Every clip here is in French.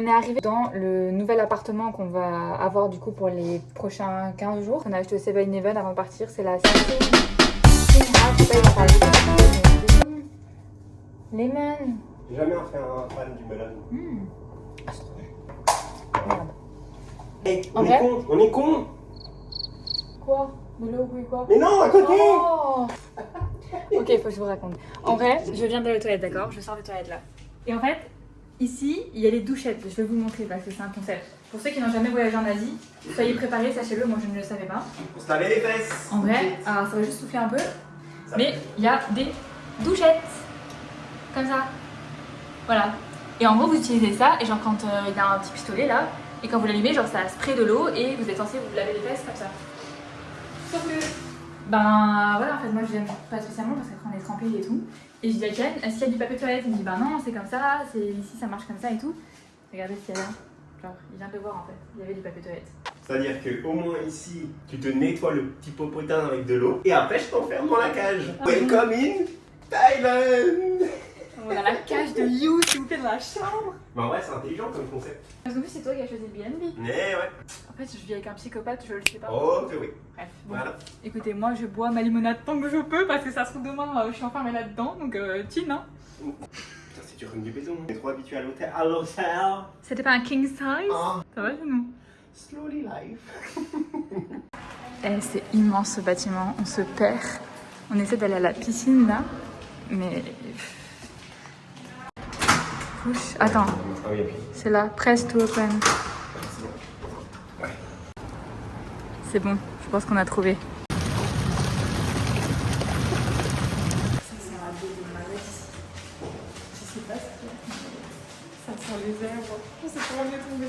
On est arrivé dans le nouvel appartement qu'on va avoir du coup pour les prochains 15 jours. On a acheté au 7-Eleven avant de partir, c'est la Samsung. Ah, je sais pas, il va parler. Lemon. J'ai jamais fait un fan du melon. Ah, c'est trop bon. Merde. Hey, En on vrai est con, on est con. Quoi? De l'eau ou quoi? Mais non, à côté. Oh. Ok, il faut que je vous raconte. En vrai, je viens d'aller aux toilettes, d'accord? Je sors des toilettes là. Et en fait, ici, il y a les douchettes. Je vais vous montrer parce que c'est un concept. Pour ceux qui n'ont jamais voyagé en Asie, soyez préparés, sachez-le, moi je ne le savais pas. Pour se laver les fesses. En vrai, alors ça va juste souffler un peu, mais il y a des douchettes. Comme ça. Voilà. Et en gros, vous utilisez ça, et genre quand il y a un petit pistolet là, et quand vous l'allumez, genre ça spray de l'eau, et vous êtes censé vous laver les fesses comme ça. Sauf que, ben voilà, en fait, moi je l'aime pas spécialement parce qu'après on est trempé et tout. Et je dis à Ken, est-ce qu'il y a du papier toilette? Il me dit, bah non, c'est comme ça, ici ça marche comme ça et tout. Regardez ce qu'il y a là. Genre, il vient de le voir en fait, il y avait du papier toilette. C'est-à-dire qu'au moins ici, tu te nettoies le petit popotin avec de l'eau, et après je t'enferme dans la cage. Welcome in Thailand. On a la cage de You, s'il vous plaît, dans la chambre. Bah ouais, c'est intelligent comme concept. Parce qu'en plus, c'est toi qui as choisi le BNB. Mais ouais. En fait, je vis avec un psychopathe, je le sais pas. Oh, que oui. Bref, bon. Voilà. Écoutez, moi je bois ma limonade tant que je peux parce que ça se trouve demain, je suis enfermée là-dedans, donc chin hein. Putain, c'est du rhume du béton. On est trop habitué à l'hôtel. À l'hôtel. C'était pas un king size? Ah. Ça va chez nous? Slowly life. Eh, c'est immense ce bâtiment, on se perd. On essaie d'aller à la piscine là, mais... Push. Attends, Ah oui, puis. c'est là, press to open. Ouais. C'est bon, je pense qu'on a trouvé. Ça c'est un abus de maladie. Je sais pas ce qu'il y a. Ça sent les herbes. Je sais pas où on est tombé.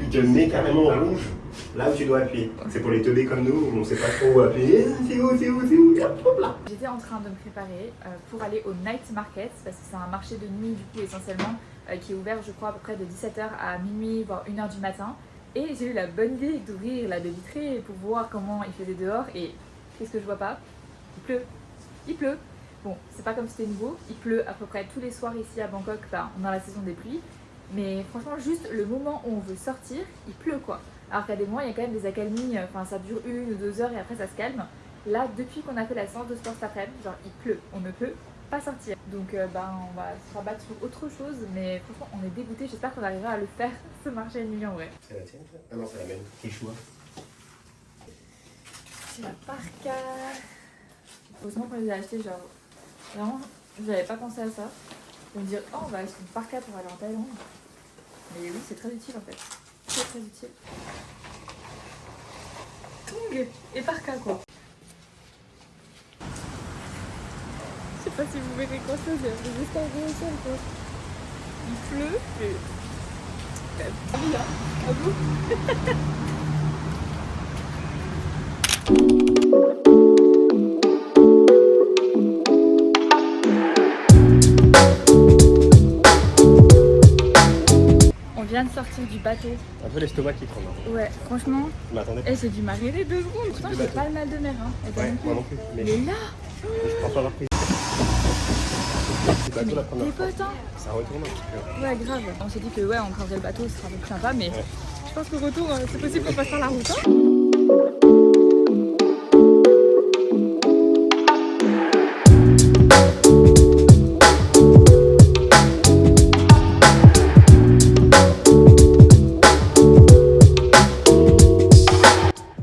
Il te met carrément en rouge là où tu dois appuyer. C'est pour les teubés comme nous, on sait pas trop où appuyer. C'est où, c'est où, c'est où? Hop là. J'étais en train de me préparer pour aller au night market parce que c'est un marché de nuit du coup essentiellement qui est ouvert je crois à peu près de 17h à minuit voire 1h du matin. Et j'ai eu la bonne idée d'ouvrir la baie vitrée pour voir comment il faisait dehors et qu'est-ce que je vois pas? Il pleut. Il pleut. Bon, c'est pas comme si c'était nouveau, il pleut à peu près tous les soirs ici à Bangkok, enfin, dans la saison des pluies. Mais franchement, juste le moment où on veut sortir, il pleut quoi. Alors qu'à des moments, il y a quand même des accalmies, enfin ça dure 1 ou 2 heures et après ça se calme. Là, depuis qu'on a fait la séance de sport cet après-midi, genre il pleut, on ne peut pas sortir. Donc on va se rabattre sur autre chose, mais franchement, on est dégoûtés. J'espère qu'on arrivera à le faire ce marché à nuit en vrai. C'est la tienne ça? Ah non, c'est la mienne. Quel choix? C'est la parka. Heureusement qu'on les a achetés, genre vraiment, j'avais pas pensé à ça. De me dire, oh, on va acheter une parka pour aller en Thaïlande. Mais oui, c'est très utile en fait. Très très utile. Tung et parka quoi. Je sais pas si vous verrez quoi ça, c'est juste un gros sol quoi. Il pleut, mais. Ah oui, hein. À vous. On vient de sortir du bateau. Un peu l'estomac qui tremble. Ouais, franchement, Mais attendez. j'ai dû m'arrêter 2 secondes. Pourtant, j'ai pas le mal de mer. Hein. Et toi Ouais, non plus. moi non plus. Mais Mais là, je pense pas avoir pris. C'est pas tout la première t'es fois. potes, hein. Ça retourne un petit peu. Ouais, grave. On s'est dit que ouais, on prendrait le bateau, ce sera un peu plus sympa, mais Ouais. je pense qu'au retour, c'est possible qu'on passe par la route. Hein.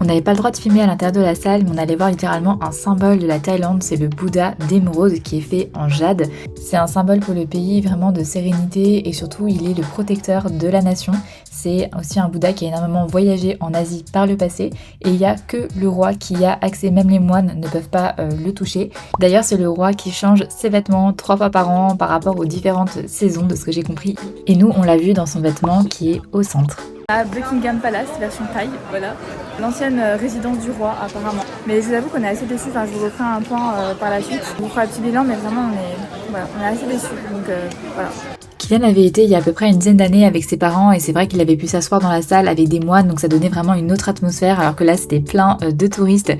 On n'avait pas le droit de filmer à l'intérieur de la salle, mais on allait voir littéralement un symbole de la Thaïlande, c'est le Bouddha d'émeraude qui est fait en jade. C'est un symbole pour le pays vraiment de sérénité et surtout il est le protecteur de la nation. C'est aussi un Bouddha qui a énormément voyagé en Asie par le passé et il n'y a que le roi qui y a accès, même les moines ne peuvent pas le toucher. D'ailleurs c'est le roi qui change ses vêtements 3 fois par an par rapport aux différentes saisons de ce que j'ai compris. Et nous on l'a vu dans son vêtement qui est au centre. À Buckingham Palace, version Thaï, voilà. L'ancienne résidence du roi apparemment. Mais je vous avoue qu'on est assez déçus, enfin je vous referai un point par la suite. Je vous ferai un petit bilan mais vraiment on est assez déçus, donc voilà. Kylian avait été il y a à peu près une dizaine d'années avec ses parents et c'est vrai qu'il avait pu s'asseoir dans la salle avec des moines, donc ça donnait vraiment une autre atmosphère, alors que là c'était plein de touristes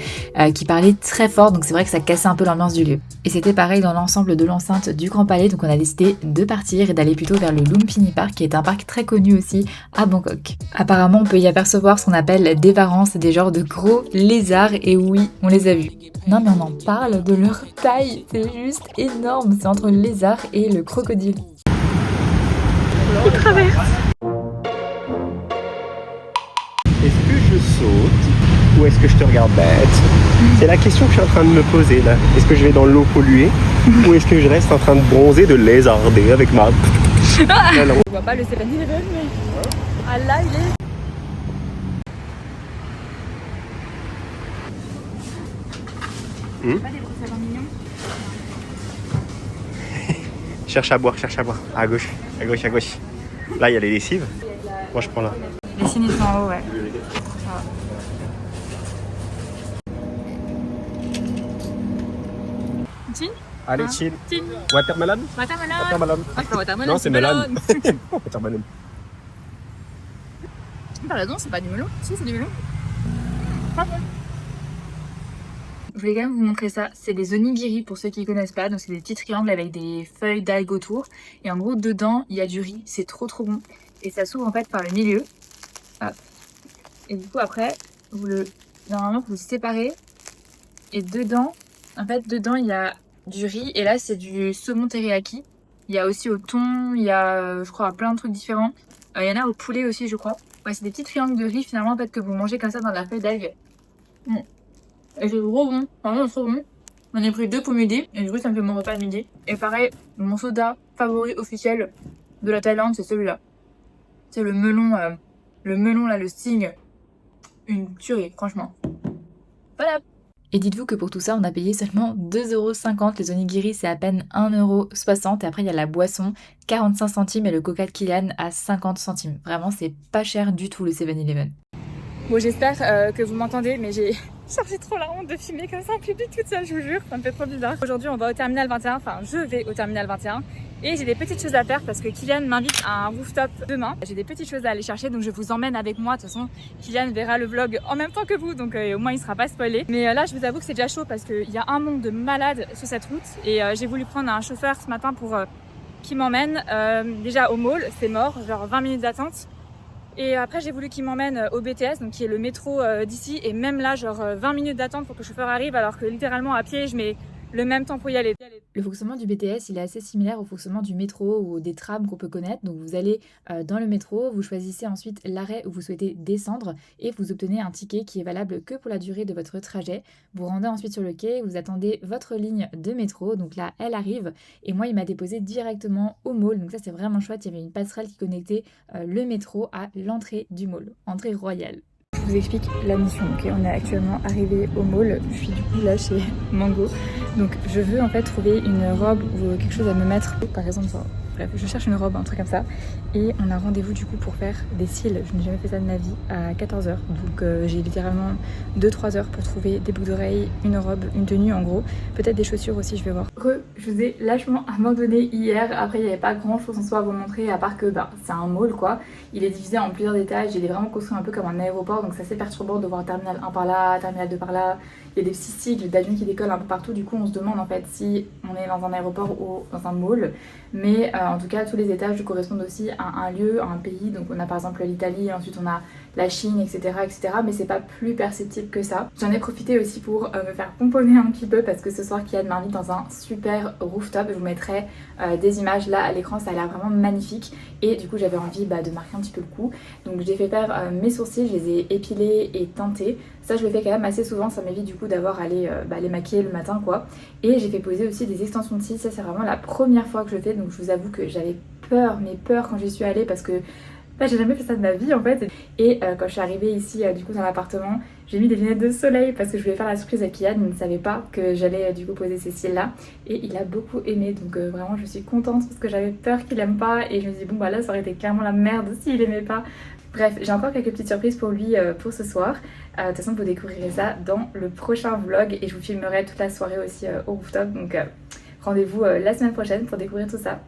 qui parlaient très fort, donc c'est vrai que ça cassait un peu l'ambiance du lieu. Et c'était pareil dans l'ensemble de l'enceinte du Grand Palais, donc on a décidé de partir et d'aller plutôt vers le Lumpini Park, qui est un parc très connu aussi à Bangkok. Apparemment on peut y apercevoir ce qu'on appelle des varans, c'est des genres de gros lézards, et oui, on les a vus. Non mais on en parle de leur taille, c'est juste énorme, c'est entre le lézard et le crocodile. Il traverse. Est-ce que je saute ou est-ce que je te regarde bête? C'est la question que je suis en train de me poser là. Est-ce que je vais dans l'eau polluée ou est-ce que je reste en train de bronzer, de lézarder avec ma... On voit pas le 7-Eleven mais... Ah là il est... Pas des brosses à dents mignons. Cherche à boire. À gauche. Là, il y a les lessives. Moi, je prends là. Les signes ils sont en haut, ouais. Chin? Allez, chill. Chin. Watermelon. Ah, c'est pas watermelon. Non, c'est melon. Watermelon. T'as raison, c'est pas du melon. Si, c'est du melon. Je voulais quand même vous montrer ça. C'est des onigiri pour ceux qui connaissent pas. Donc c'est des petits triangles avec des feuilles d'algues autour. Et en gros, dedans, il y a du riz. C'est trop bon. Et ça s'ouvre en fait par le milieu. Hop. Et du coup, après, normalement, vous le séparez. Et dedans, en fait, il y a du riz. Et là, c'est du saumon teriyaki. Il y a aussi au thon. Il y a, je crois, plein de trucs différents. Il y en a au poulet aussi, je crois. Ouais, c'est des petits triangles de riz finalement en fait que vous mangez comme ça dans la feuille d'algue. Et c'est trop bon, vraiment trop bon. J'en ai pris 2 pour midi et du coup ça me fait mon repas de midi. Et pareil, mon soda favori officiel de la Thaïlande, c'est celui-là. C'est le melon là, le Sting. Une tuerie, franchement. Voilà. Et dites-vous que pour tout ça, on a payé seulement 2,50 €. Les onigiri, c'est à peine 1,60 €. Et après, il y a la boisson, 45 centimes, et le coca de Kylian à 50 centimes. Vraiment, c'est pas cher du tout le 7-Eleven. Bon, j'espère que vous m'entendez, mais j'ai trop la honte de filmer comme ça en public toute seule, je vous jure, ça me fait trop bizarre. Aujourd'hui, on va au terminal 21, enfin, je vais au terminal 21. Et j'ai des petites choses à faire parce que Kylian m'invite à un rooftop demain. J'ai des petites choses à aller chercher, donc je vous emmène avec moi. De toute façon, Kylian verra le vlog en même temps que vous, donc au moins il sera pas spoilé. Mais là, je vous avoue que c'est déjà chaud parce qu'il y a un monde de malades sur cette route. Et j'ai voulu prendre un chauffeur ce matin pour qu'il m'emmène déjà au mall. C'est mort, genre 20 minutes d'attente. Et après, j'ai voulu qu'il m'emmène au BTS, donc qui est le métro d'ici. Et même là, genre 20 minutes d'attente pour que le chauffeur arrive, alors que littéralement à pied, je mets le même temps pour y aller. Le fonctionnement du BTS, il est assez similaire au fonctionnement du métro ou des trams qu'on peut connaître. Donc vous allez dans le métro, vous choisissez ensuite l'arrêt où vous souhaitez descendre et vous obtenez un ticket qui est valable que pour la durée de votre trajet. Vous rendez ensuite sur le quai, vous attendez votre ligne de métro. Donc là, elle arrive et moi, il m'a déposé directement au mall. Donc ça, c'est vraiment chouette. Il y avait une passerelle qui connectait le métro à l'entrée du mall, entrée royale. Je vous explique la mission. Okay, on est actuellement arrivé au mall. Je suis du coup là chez Mango. Donc je veux en fait trouver une robe ou quelque chose à me mettre. Par exemple, bref, je cherche une robe, un truc comme ça. Et on a rendez-vous du coup pour faire des cils. Je n'ai jamais fait ça de ma vie à 14 h. Donc j'ai littéralement 2-3 heures pour trouver des boucles d'oreilles, une robe, une tenue en gros. Peut-être des chaussures aussi, je vais voir. Je vous ai lâchement abandonné hier. Après, il n'y avait pas grand chose en soi à vous montrer à part que c'est un mall quoi. Il est divisé en plusieurs étages. Il est vraiment construit un peu comme un aéroport. Donc c'est assez perturbant de voir terminal 1 par là, terminal 2 par là. Il y a des petits sigles d'avions qui décollent un peu partout. Du coup, on se demande en fait si on est dans un aéroport ou dans un mall. Mais en tout cas, tous les étages correspondent aussi à un lieu, à un pays. Donc on a par exemple l'Italie, ensuite on a la Chine, etc. Mais c'est pas plus perceptible que ça. J'en ai profité aussi pour me faire pomponner un petit peu parce que ce soir, Kylian m'invite dans un super rooftop. Je vous mettrai des images là à l'écran, ça a l'air vraiment magnifique. Et du coup, j'avais envie de marquer un petit peu le coup. Donc j'ai fait faire mes sourcils, je les ai épilés et teintés. Ça, je le fais quand même assez souvent, ça m'évite du coup d'avoir à les maquiller le matin quoi. Et j'ai fait poser aussi des extensions de cils, ça c'est vraiment la première fois que je le fais. Donc je vous avoue que j'avais peur quand j'y suis allée parce que j'ai jamais fait ça de ma vie en fait. Et quand je suis arrivée ici du coup dans l'appartement, j'ai mis des lunettes de soleil parce que je voulais faire la surprise à Kylian. Il ne savait pas que j'allais du coup poser ces cils là. Et il a beaucoup aimé, donc vraiment je suis contente parce que j'avais peur qu'il aime pas. Et je me suis dit bon là ça aurait été clairement la merde s'il aimait pas. Bref, j'ai encore quelques petites surprises pour lui pour ce soir. De toute façon vous découvrirez ça dans le prochain vlog. Et je vous filmerai toute la soirée aussi au rooftop. Donc rendez-vous la semaine prochaine pour découvrir tout ça.